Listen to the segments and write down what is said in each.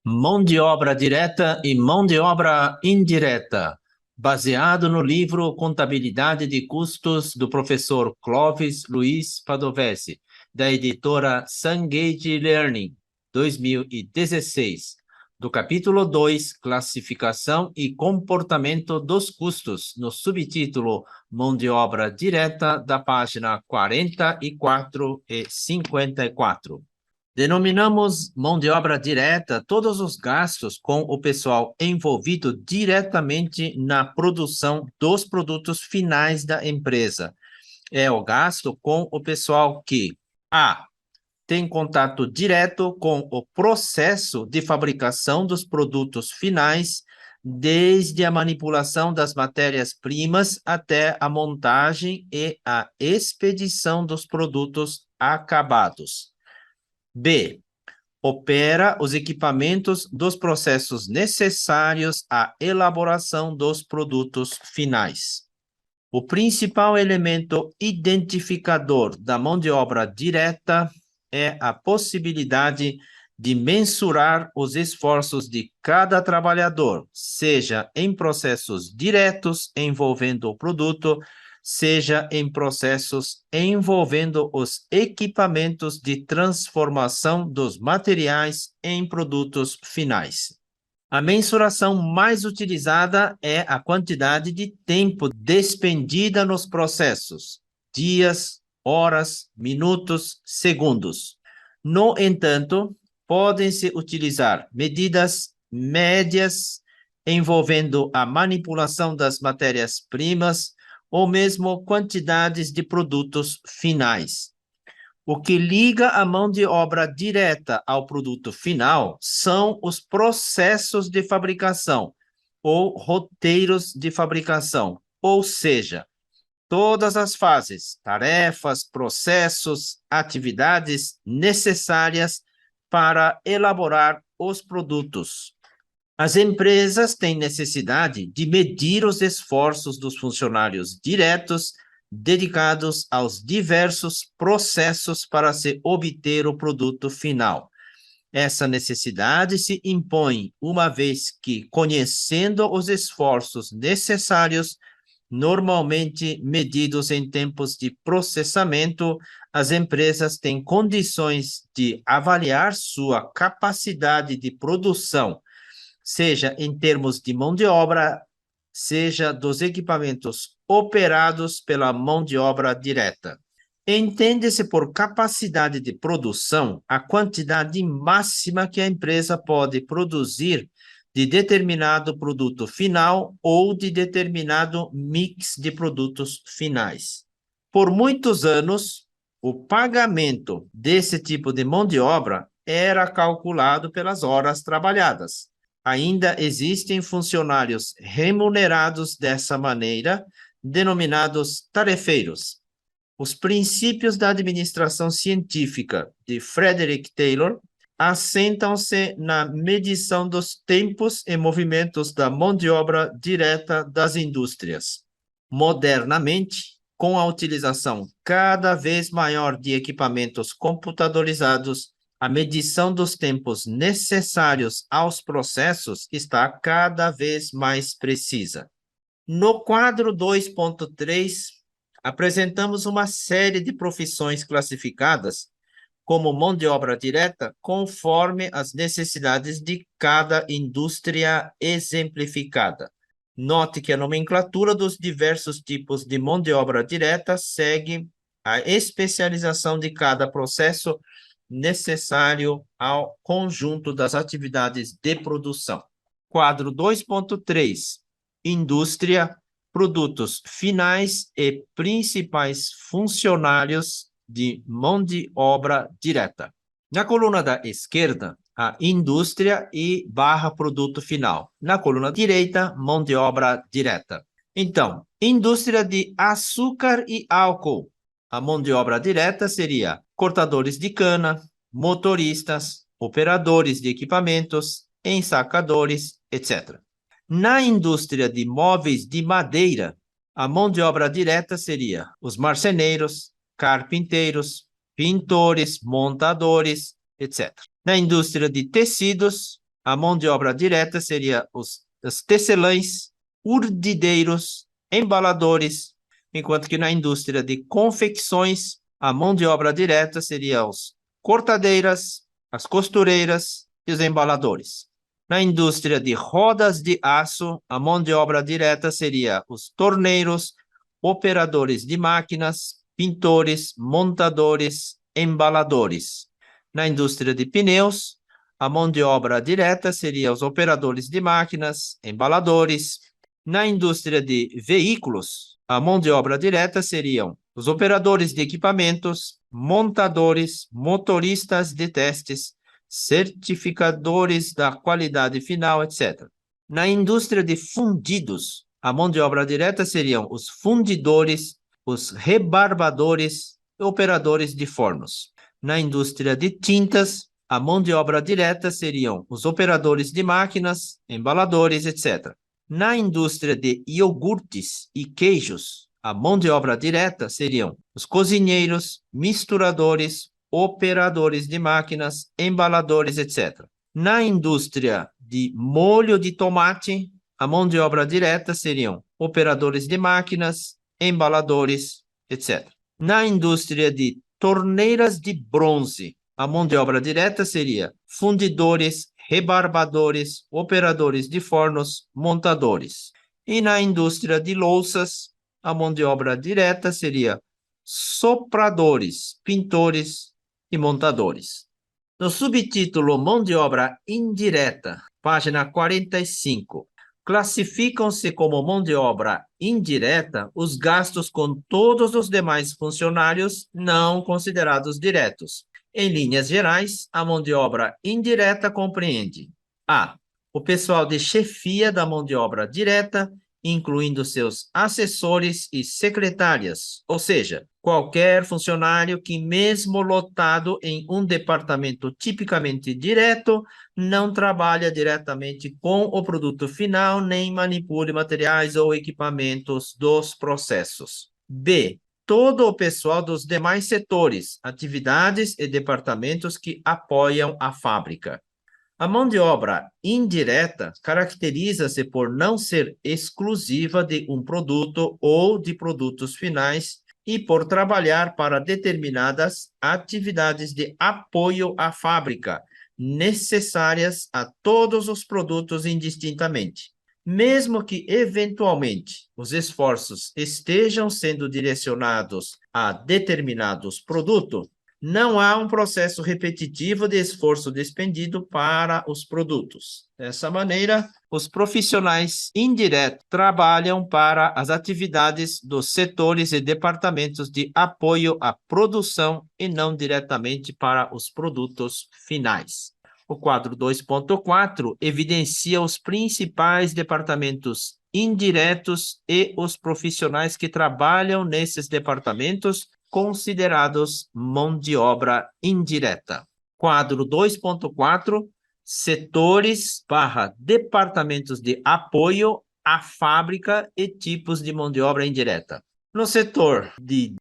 Mão de obra direta e mão de obra indireta, baseado no livro Contabilidade de Custos do professor Clovis Luiz Padovese, da editora Cengage Learning, 2016, do capítulo 2, Classificação e Comportamento dos Custos, no subtítulo Mão de obra direta, da página 44 e 54. Denominamos mão de obra direta todos os gastos com o pessoal envolvido diretamente na produção dos produtos finais da empresa. É o gasto com o pessoal que A. Tem contato direto com o processo de fabricação dos produtos finais, desde a manipulação das matérias-primas até a montagem e a expedição dos produtos acabados. B. Opera os equipamentos dos processos necessários à elaboração dos produtos finais. O principal elemento identificador da mão de obra direta é a possibilidade de mensurar os esforços de cada trabalhador, seja em processos diretos envolvendo o produto, seja em processos envolvendo os equipamentos de transformação dos materiais em produtos finais. A mensuração mais utilizada é a quantidade de tempo despendida nos processos, dias, horas, minutos, segundos. No entanto, podem-se utilizar medidas médias envolvendo a manipulação das matérias-primas ou mesmo quantidades de produtos finais. O que liga a mão de obra direta ao produto final são os processos de fabricação ou roteiros de fabricação, ou seja, todas as fases, tarefas, processos, atividades necessárias para elaborar os produtos. As empresas têm necessidade de medir os esforços dos funcionários diretos dedicados aos diversos processos para se obter o produto final. Essa necessidade se impõe uma vez que, conhecendo os esforços necessários, normalmente medidos em tempos de processamento, as empresas têm condições de avaliar sua capacidade de produção, seja em termos de mão de obra, seja dos equipamentos operados pela mão de obra direta. Entende-se por capacidade de produção a quantidade máxima que a empresa pode produzir de determinado produto final ou de determinado mix de produtos finais. Por muitos anos, o pagamento desse tipo de mão de obra era calculado pelas horas trabalhadas. Ainda existem funcionários remunerados dessa maneira, denominados tarefeiros. Os princípios da administração científica de Frederick Taylor assentam-se na medição dos tempos e movimentos da mão de obra direta das indústrias. Modernamente, com a utilização cada vez maior de equipamentos computadorizados, a medição dos tempos necessários aos processos está cada vez mais precisa. No quadro 2.3, apresentamos uma série de profissões classificadas como mão de obra direta conforme as necessidades de cada indústria exemplificada. Note que a nomenclatura dos diversos tipos de mão de obra direta segue a especialização de cada processo necessário ao conjunto das atividades de produção. Quadro 2.3, indústria, produtos finais e principais funcionários de mão de obra direta. Na coluna da esquerda, a indústria e barra produto final. Na coluna direita, mão de obra direta. Então, indústria de açúcar e álcool. A mão de obra direta seria cortadores de cana, motoristas, operadores de equipamentos, ensacadores, etc. Na indústria de móveis de madeira, a mão de obra direta seria os marceneiros, carpinteiros, pintores, montadores, etc. Na indústria de tecidos, a mão de obra direta seria os tecelães, urdideiros, embaladores, enquanto que na indústria de confecções, a mão de obra direta seria os cortadeiras, as costureiras e os embaladores. Na indústria de rodas de aço, a mão de obra direta seria os torneiros, operadores de máquinas, pintores, montadores, embaladores. Na indústria de pneus, a mão de obra direta seria os operadores de máquinas, embaladores. Na indústria de veículos, a mão de obra direta seriam os operadores de equipamentos, montadores, motoristas de testes, certificadores da qualidade final, etc. Na indústria de fundidos, a mão de obra direta seriam os fundidores, os rebarbadores e operadores de fornos. Na indústria de tintas, a mão de obra direta seriam os operadores de máquinas, embaladores, etc. Na indústria de iogurtes e queijos, a mão de obra direta seriam os cozinheiros, misturadores, operadores de máquinas, embaladores, etc. Na indústria de molho de tomate, a mão de obra direta seriam operadores de máquinas, embaladores, etc. Na indústria de torneiras de bronze, a mão de obra direta seria fundidores, rebarbadores, operadores de fornos, montadores. E na indústria de louças, a mão de obra direta seria sopradores, pintores e montadores. No subtítulo Mão de obra indireta, página 45, classificam-se como mão de obra indireta os gastos com todos os demais funcionários não considerados diretos. Em linhas gerais, a mão de obra indireta compreende a. O pessoal de chefia da mão de obra direta, incluindo seus assessores e secretárias, ou seja, qualquer funcionário que, mesmo lotado em um departamento tipicamente direto, não trabalha diretamente com o produto final, nem manipule materiais ou equipamentos dos processos. B. Todo o pessoal dos demais setores, atividades e departamentos que apoiam a fábrica. A mão de obra indireta caracteriza-se por não ser exclusiva de um produto ou de produtos finais e por trabalhar para determinadas atividades de apoio à fábrica, necessárias a todos os produtos indistintamente. Mesmo que, eventualmente, os esforços estejam sendo direcionados a determinados produtos, não há um processo repetitivo de esforço despendido para os produtos. Dessa maneira, os profissionais indiretos trabalham para as atividades dos setores e departamentos de apoio à produção e não diretamente para os produtos finais. O quadro 2.4 evidencia os principais departamentos indiretos e os profissionais que trabalham nesses departamentos considerados mão de obra indireta. Quadro 2.4, setores / departamentos de apoio à fábrica e tipos de mão de obra indireta. No setor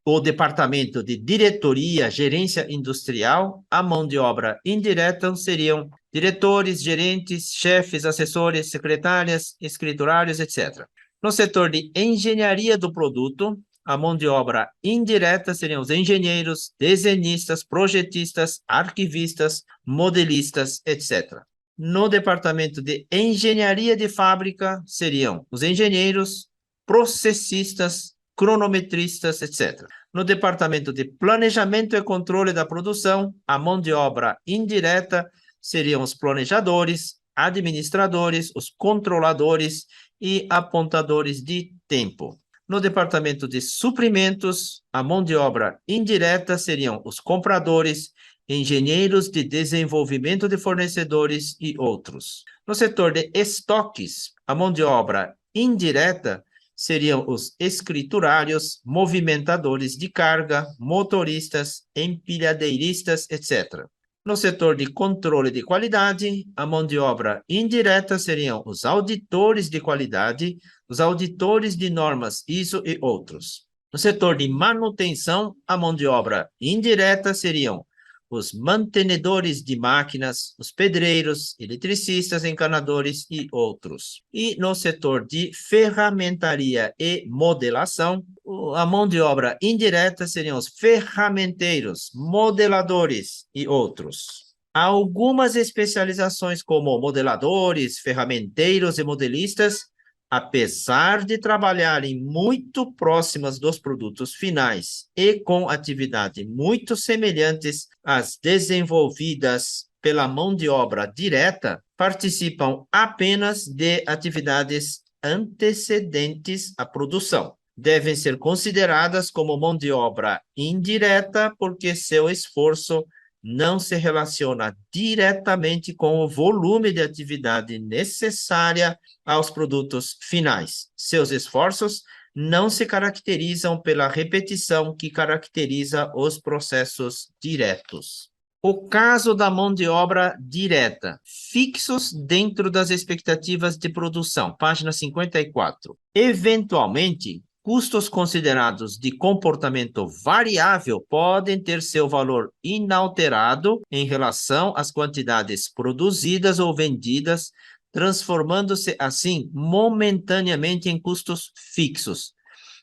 ou departamento de diretoria, gerência industrial, a mão de obra indireta seriam diretores, gerentes, chefes, assessores, secretárias, escriturários, etc. No setor de engenharia do produto, a mão de obra indireta seriam os engenheiros, desenhistas, projetistas, arquivistas, modelistas, etc. No departamento de engenharia de fábrica, seriam os engenheiros, processistas, cronometristas, etc. No departamento de planejamento e controle da produção, a mão de obra indireta seriam os planejadores, administradores, os controladores e apontadores de tempo. No departamento de suprimentos, a mão de obra indireta seriam os compradores, engenheiros de desenvolvimento de fornecedores e outros. No setor de estoques, a mão de obra indireta seriam os escriturários, movimentadores de carga, motoristas, empilhadeiristas, etc. No setor de controle de qualidade, a mão de obra indireta seriam os auditores de qualidade, os auditores de normas ISO e outros. No setor de manutenção, a mão de obra indireta seriam os mantenedores de máquinas, os pedreiros, eletricistas, encanadores e outros. E no setor de ferramentaria e modelação, a mão de obra indireta seriam os ferramenteiros, modeladores e outros. Algumas especializações como modeladores, ferramenteiros e modelistas, apesar de trabalharem muito próximas dos produtos finais e com atividades muito semelhantes às desenvolvidas pela mão de obra direta, participam apenas de atividades antecedentes à produção. Devem ser consideradas como mão de obra indireta porque seu esforço não se relaciona diretamente com o volume de atividade necessária aos produtos finais. Seus esforços não se caracterizam pela repetição que caracteriza os processos diretos. O caso da mão de obra direta, fixos dentro das expectativas de produção, página 54. Eventualmente, custos considerados de comportamento variável podem ter seu valor inalterado em relação às quantidades produzidas ou vendidas, transformando-se assim momentaneamente em custos fixos.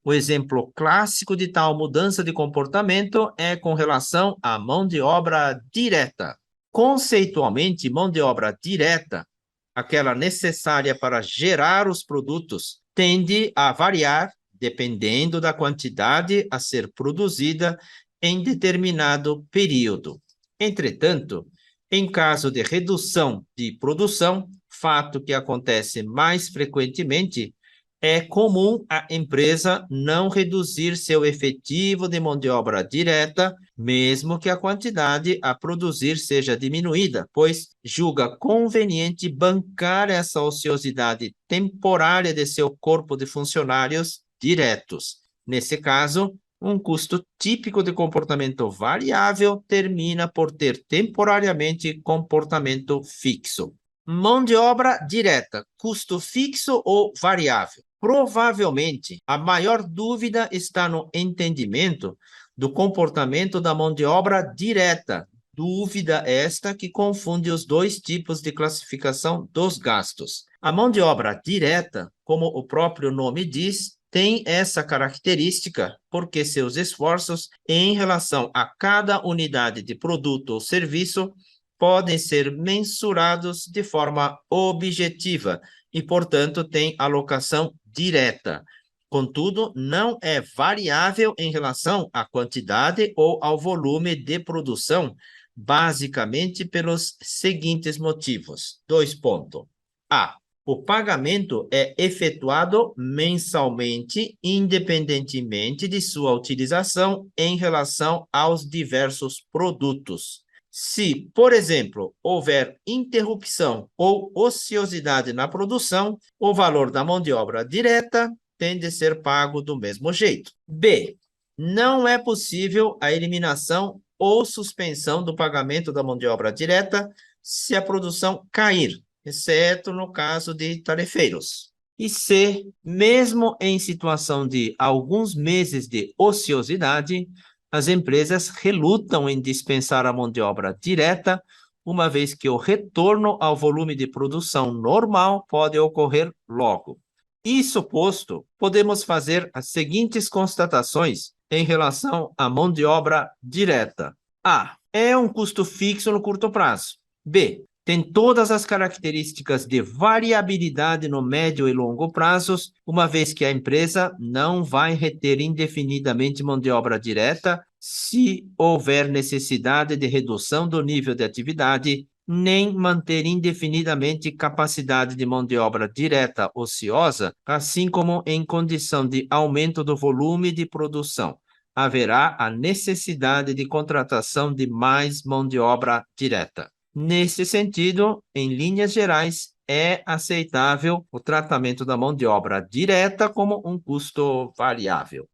O exemplo clássico de tal mudança de comportamento é com relação à mão de obra direta. Conceitualmente, mão de obra direta, aquela necessária para gerar os produtos, tende a variar dependendo da quantidade a ser produzida em determinado período. Entretanto, em caso de redução de produção, fato que acontece mais frequentemente, é comum a empresa não reduzir seu efetivo de mão de obra direta, mesmo que a quantidade a produzir seja diminuída, pois julga conveniente bancar essa ociosidade temporária de seu corpo de funcionários diretos. Nesse caso, um custo típico de comportamento variável termina por ter temporariamente comportamento fixo. Mão de obra direta, custo fixo ou variável? Provavelmente, a maior dúvida está no entendimento do comportamento da mão de obra direta. Dúvida esta que confunde os dois tipos de classificação dos gastos. A mão de obra direta, como o próprio nome diz, tem essa característica porque seus esforços em relação a cada unidade de produto ou serviço podem ser mensurados de forma objetiva e, portanto, tem alocação direta. Contudo, não é variável em relação à quantidade ou ao volume de produção, basicamente pelos seguintes motivos. 2 pontos. A. O pagamento é efetuado mensalmente, independentemente de sua utilização em relação aos diversos produtos. Se, por exemplo, houver interrupção ou ociosidade na produção, o valor da mão de obra direta tem de ser pago do mesmo jeito. B. Não é possível a eliminação ou suspensão do pagamento da mão de obra direta se a produção cair, exceto no caso de tarefeiros. E C. Mesmo em situação de alguns meses de ociosidade, as empresas relutam em dispensar a mão de obra direta, uma vez que o retorno ao volume de produção normal pode ocorrer logo. Isso posto, podemos fazer as seguintes constatações em relação à mão de obra direta. A. É um custo fixo no curto prazo. B. Tem todas as características de variabilidade no médio e longo prazos, uma vez que a empresa não vai reter indefinidamente mão de obra direta se houver necessidade de redução do nível de atividade, nem manter indefinidamente capacidade de mão de obra direta ociosa, assim como em condição de aumento do volume de produção. Haverá a necessidade de contratação de mais mão de obra direta. Nesse sentido, em linhas gerais, é aceitável o tratamento da mão de obra direta como um custo variável.